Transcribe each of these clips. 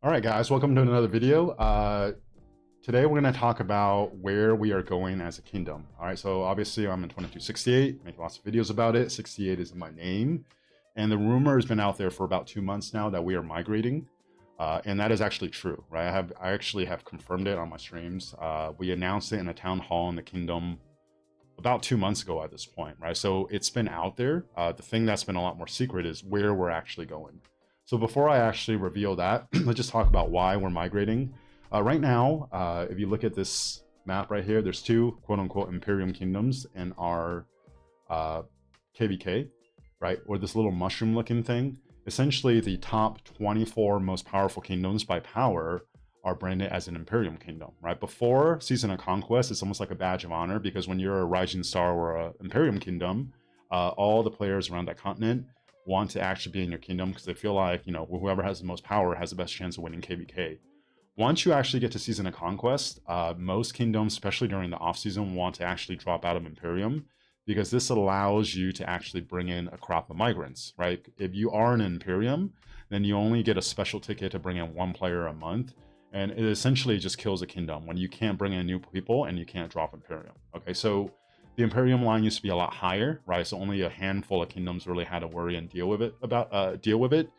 All right, guys, welcome to another video. Today we're going to talk about where we are going as a kingdom. All right, so obviously I'm in 2268, make lots of videos about it. 68 is in my name. And the rumor has been out there for about 2 months now that we are migrating. And that is actually true, right? I actually have confirmed it on my streams. We announced it in a town hall in the kingdom about 2 months ago at this point, right? So it's been out there. The thing that's been a lot more secret is where we're actually going. So before I actually reveal that, let's just talk about why we're migrating. Right now, if you look at this map right here, there's two quote-unquote Imperium kingdoms in our KVK, right? Or this little mushroom-looking thing. Essentially, the top 24 most powerful kingdoms by power are branded as an Imperium kingdom, right? Before Season of Conquest, it's almost like a badge of honor because when you're a Rising Star or a Imperium kingdom, all the players around that continent want to actually be in your kingdom because they feel like, you know, whoever has the most power has the best chance of winning KVK. Once you actually get to Season of Conquest, most kingdoms, especially during the off-season, want to actually drop out of Imperium because this allows you to actually bring in a crop of migrants, right? If you are an Imperium, then you only get a special ticket to bring in one player a month, and it essentially just kills a kingdom when you can't bring in new people and you can't drop Imperium. Okay, so the Imperium line used to be a lot higher, right? So only a handful of kingdoms really had to worry and deal with it.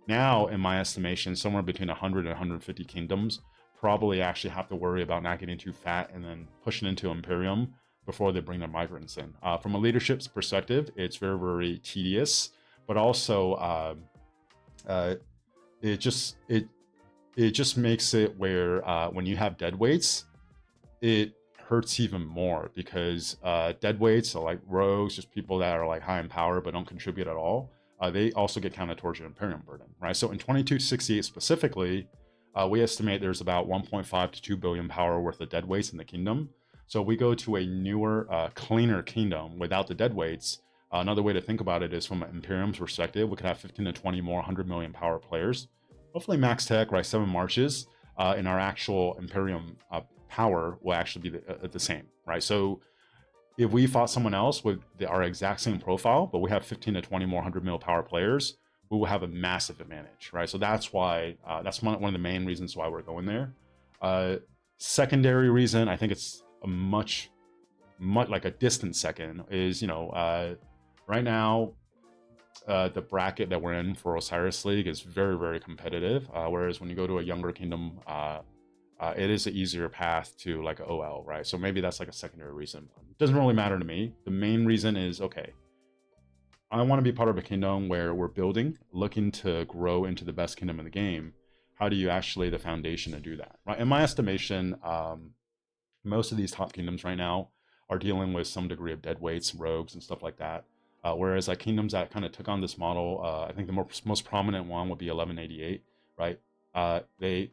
Now, in my estimation, somewhere between 100 and 150 kingdoms probably actually have to worry about not getting too fat and then pushing into Imperium before they bring their migrants in. From a leadership's perspective, it's very, very tedious, but also it just makes it where when you have dead weights, it hurts even more because dead weights are like rogues, just people that are like high in power but don't contribute at all. They also get counted towards your Imperium burden, right? So in 2268 specifically, we estimate there's about 1.5 to 2 billion power worth of dead weights in the kingdom. So we go to a newer, cleaner kingdom without the dead weights. Another way to think about it is from an Imperium's perspective, we could have 15 to 20 more 100 million power players. Hopefully max tech, right? 7 marches in our actual Imperium power will actually be the same, right? So if we fought someone else with our exact same profile, but we have 15 to 20 more 100 mil power players, we will have a massive advantage, right? So that's why, that's one of the main reasons why we're going there. Secondary reason, I think it's a much like a distant second, is, you know, right now, the bracket that we're in for Osiris League is very, very competitive. Whereas when you go to a younger kingdom, it is an easier path to like an OL, right? So maybe that's like a secondary reason. It doesn't really matter to me. The main reason is, okay, I want to be part of a kingdom where we're building, looking to grow into the best kingdom in the game. How do you actually lay the foundation to do that, right? In my estimation, most of these top kingdoms right now are dealing with some degree of dead weights, rogues, and stuff like that. Whereas like kingdoms that kind of took on this model, I think the most prominent one would be 1188, right? They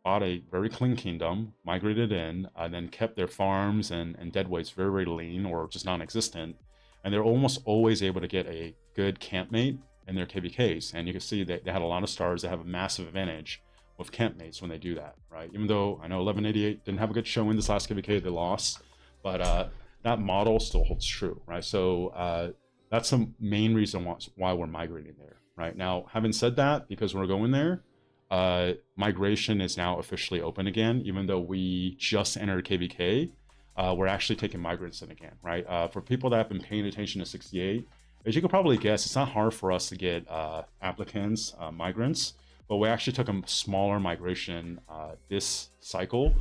bought a very clean kingdom, migrated in, then kept their farms and dead weights very, very lean or just non-existent. And they're almost always able to get a good campmate in their KVKs. And you can see that they had a lot of stars that have a massive advantage with campmates when they do that, right? Even though I know 1188 didn't have a good showing this last KVK, they lost, but that model still holds true, right? So that's the main reason why we're migrating there, right? Now, having said that, because we're going there, migration is now officially open again. Even though we just entered KVK, we're actually taking migrants in again, right? For people that have been paying attention to 68, as you can probably guess, it's not hard for us to get applicants, migrants, but we actually took a smaller migration this cycle,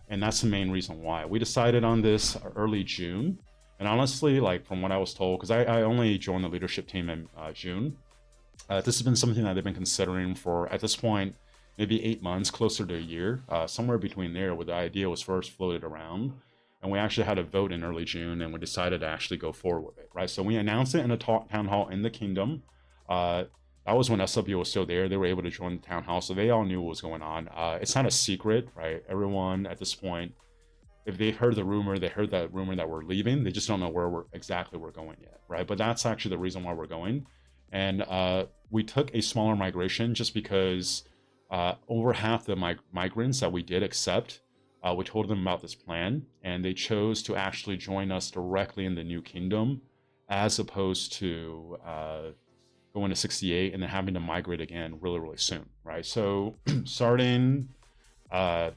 and that's the main reason why. We decided on this early June, and honestly, like from what I was told, because I only joined the leadership team in June, this has been something that they've been considering for, at this point, maybe 8 months, closer to a year, somewhere between there, where the idea was first floated around. And we actually had a vote in early June, and we decided to actually go forward with it, right? So we announced it in a town hall in the kingdom. That was when SW was still there. They were able to join the town hall, so they all knew what was going on. It's not a secret, right? Everyone at this point, if they heard the rumor, they heard that rumor that we're leaving. They just don't know where we're going yet, right? But that's actually the reason why we're going. And we took a smaller migration just because over half the migrants that we did accept, we told them about this plan, and they chose to actually join us directly in the new kingdom, as opposed to going to 68, and then having to migrate again really, really soon, right? So starting the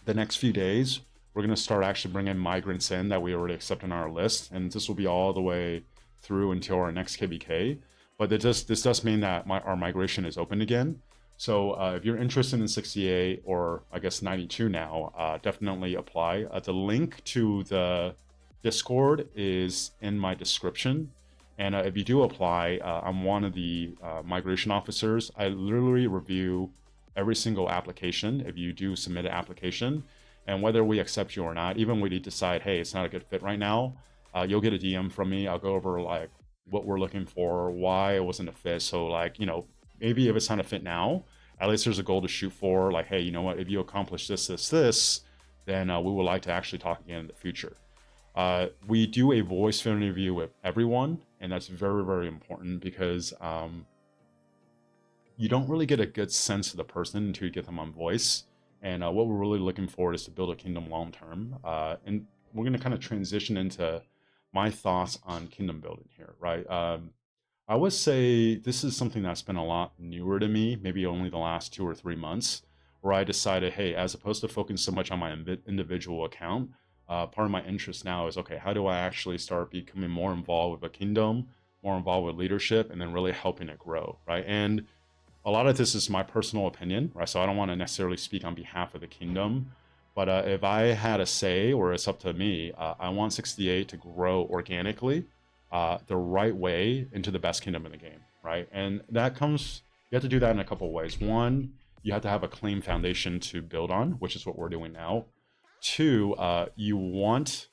next few days, we're going to start actually bringing migrants in that we already accept on our list, and this will be all the way through until our next KVK. But this does mean that our migration is open again. So if you're interested in 68 or I guess 92 now, definitely apply. The link to the Discord is in my description. And if you do apply, I'm one of the migration officers. I literally review every single application if you do submit an application. And whether we accept you or not, even when we decide, hey, it's not a good fit right now, you'll get a DM from me. I'll go over like what we're looking for, why it wasn't a fit. So like, you know, maybe if it's not a fit now, at least there's a goal to shoot for. Like, hey, you know what, if you accomplish this, then we would like to actually talk again in the future. We do a voice interview with everyone, and that's very, very important because you don't really get a good sense of the person until you get them on voice. And what we're really looking for is to build a kingdom long term. And we're going to kind of transition into my thoughts on kingdom building here, right? I would say this is something that's been a lot newer to me, maybe only the last 2 or 3 months, where I decided, hey, as opposed to focusing so much on my individual account, part of my interest now is, okay, how do I actually start becoming more involved with a kingdom, more involved with leadership, and then really helping it grow, right? And a lot of this is my personal opinion, right? So I don't want to necessarily speak on behalf of the kingdom, but if I had a say, or it's up to me, I want 68 to grow organically, the right way into the best kingdom in the game, right? And that comes, you have to do that in a couple of ways. One, you have to have a clean foundation to build on, which is what we're doing now. Two, you want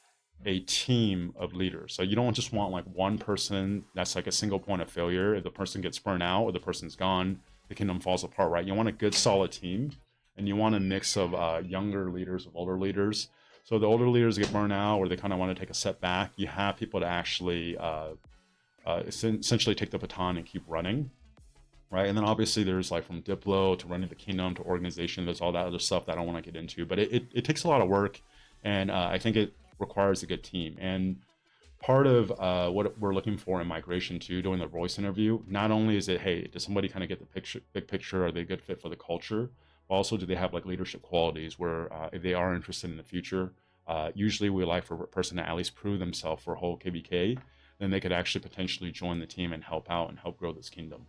a team of leaders. So you don't just want like one person that's like a single point of failure. If the person gets burned out or the person's gone, the kingdom falls apart, right? You want a good solid team, and you want a mix of younger leaders with older leaders. So the older leaders get burned out or they kind of want to take a step back, you have people to actually essentially take the baton and keep running, right? And then obviously there's like from Diplo to running the kingdom to organization, there's all that other stuff that I don't want to get into, but it takes a lot of work, and I think it requires a good team. And part of what we're looking for in migration too, doing the voice interview, not only is it, hey, does somebody kind of get the big picture, are they a good fit for the culture, but also do they have like leadership qualities where if they are interested in the future, usually we like for a person to at least prove themselves for a whole KVK, then they could actually potentially join the team and help out and help grow this kingdom.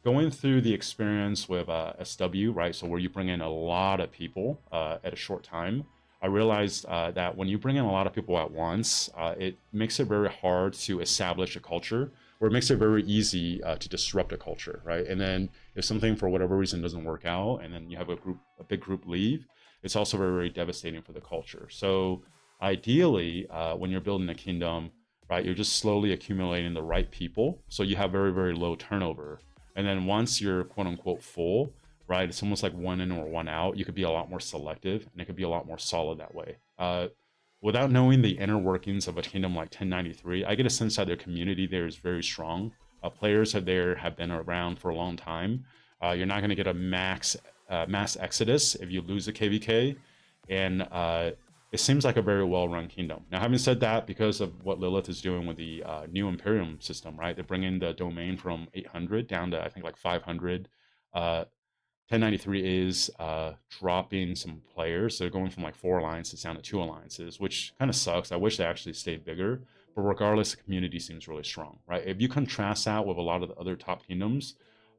Going through the experience with SW, right? So where you bring in a lot of people at a short time, I realized that when you bring in a lot of people at once, it makes it very hard to establish a culture, or it makes it very easy to disrupt a culture, right? And then if something for whatever reason doesn't work out, and then you have a big group leave, it's also very, very devastating for the culture. So ideally, when you're building a kingdom, right, you're just slowly accumulating the right people, so you have very, very low turnover. And then once you're quote unquote full, right, it's almost like one in or one out. You could be a lot more selective, and it could be a lot more solid that way. Without knowing the inner workings of a kingdom like 1093, I get a sense that their community there is very strong. Players have been around for a long time. You're not going to get a mass exodus if you lose a KVK, and it seems like a very well-run kingdom. Now, having said that, because of what Lilith is doing with the new Imperium system, right, they're bringing the domain from 800 down to I think like 500. 1093 is dropping some players. So they're going from like 4 alliances down to 2 alliances, which kind of sucks. I wish they actually stayed bigger. But regardless, the community seems really strong, right? If you contrast that with a lot of the other top kingdoms,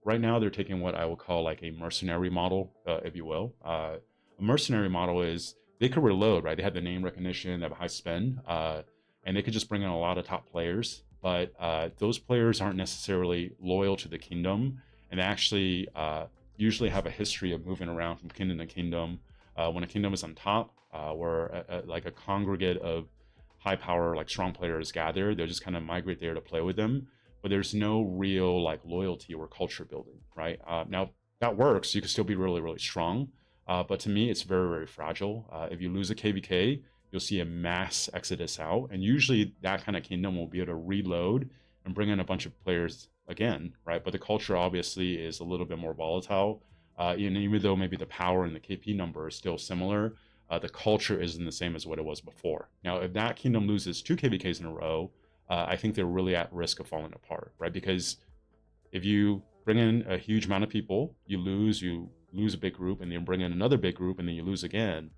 right now they're taking what I would call like a mercenary model, if you will. A mercenary model is they could reload, right? They have the name recognition, they have a high spend, and they could just bring in a lot of top players. But those players aren't necessarily loyal to the kingdom, and they actually usually have a history of moving around from kingdom to kingdom. When a kingdom is on top, where like a congregate of high power, like strong players gather, they'll just kind of migrate there to play with them. But there's no real like loyalty or culture building, right? Now that works, you can still be really, really strong. But to me, it's very, very fragile. If you lose a KVK, you'll see a mass exodus out. And usually that kind of kingdom will be able to reload and bring in a bunch of players again, right? But the culture obviously is a little bit more volatile. Even though maybe the power and the KP number is still similar, the culture isn't the same as what it was before. Now, if that kingdom loses 2 KVKs in a row, I think they're really at risk of falling apart, right? Because if you bring in a huge amount of people, you lose a big group, and then bring in another big group, and then you lose again.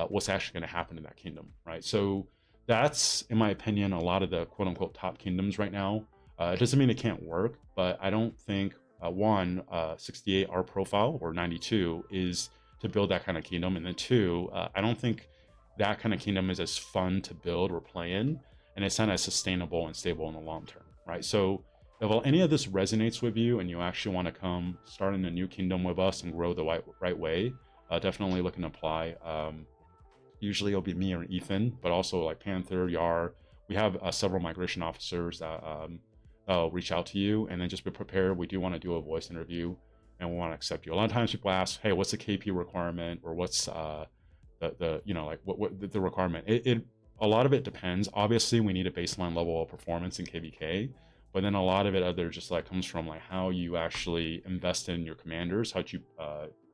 What's actually going to happen in that kingdom, right? So that's, in my opinion, a lot of the quote unquote top kingdoms right now. It doesn't mean it can't work, but I don't think 68 our profile or 92 is to build that kind of kingdom, and then two, I don't think that kind of kingdom is as fun to build or play in, and it's not as sustainable and stable in the long term, right? So if any of this resonates with you and you actually want to come start in a new kingdom with us and grow the right way, definitely look and apply. Usually it'll be me or Ethan, but also like Panther, Yar. We have several migration officers that reach out to you, and then just be prepared. We do want to do a voice interview, and we want to accept you. A lot of times people ask, hey, what's the KP requirement, or what's the you know, like what the requirement? It a lot of it depends. Obviously, we need a baseline level of performance in KVK, but then a lot of it other just like comes from like how you actually invest in your commanders, how you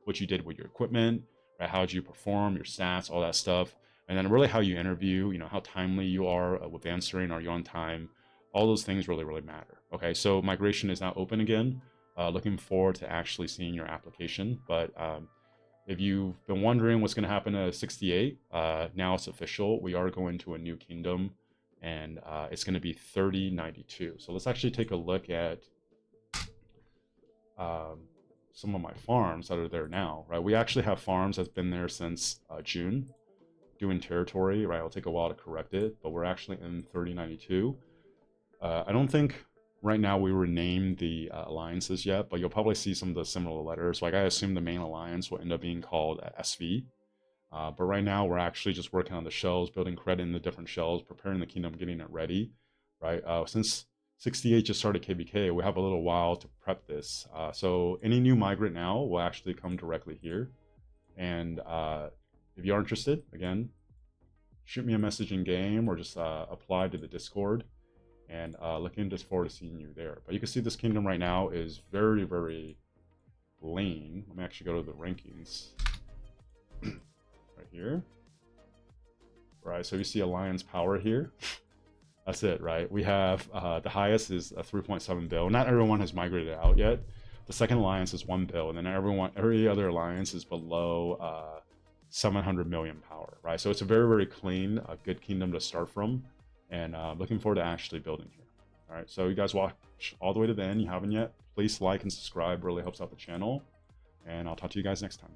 what you did with your equipment, right? How did you perform, your stats, all that stuff, and then really how you interview, you know, how timely you are with answering, are you on time? All those things really matter. Okay, so migration is now open again. Looking forward to actually seeing your application, but if you've been wondering what's going to happen to 68, now it's official. We are going to a new kingdom, and it's going to be 3092. So let's actually take a look at some of my farms that are there now, right? We actually have farms that's been there since June, doing territory, right? It'll take a while to correct it, but we're actually in 3092. I don't think right now we renamed the alliances yet, but you'll probably see some of the similar letters. Like I assume the main alliance will end up being called SV. But right now we're actually just working on the shells, building credit in the different shells, preparing the kingdom, getting it ready, right? Since 68 just started KVK, we have a little while to prep this. So any new migrant now will actually come directly here. And if you are interested, again, shoot me a message in game or just apply to the Discord. And looking just forward to seeing you there. But you can see this kingdom right now is very lean. Let me actually go to the rankings right here. Right, so you see alliance power here. That's it, right? We have the highest is a 3.7 bill. Not everyone has migrated out yet. The second alliance is 1 bill, and then every other alliance is below 700 million power, right? So it's a very clean, good kingdom to start from. And looking forward to actually building here. All right, so you guys watch all the way to the end. You haven't yet, please like and subscribe. Really helps out the channel. And I'll talk to you guys next time.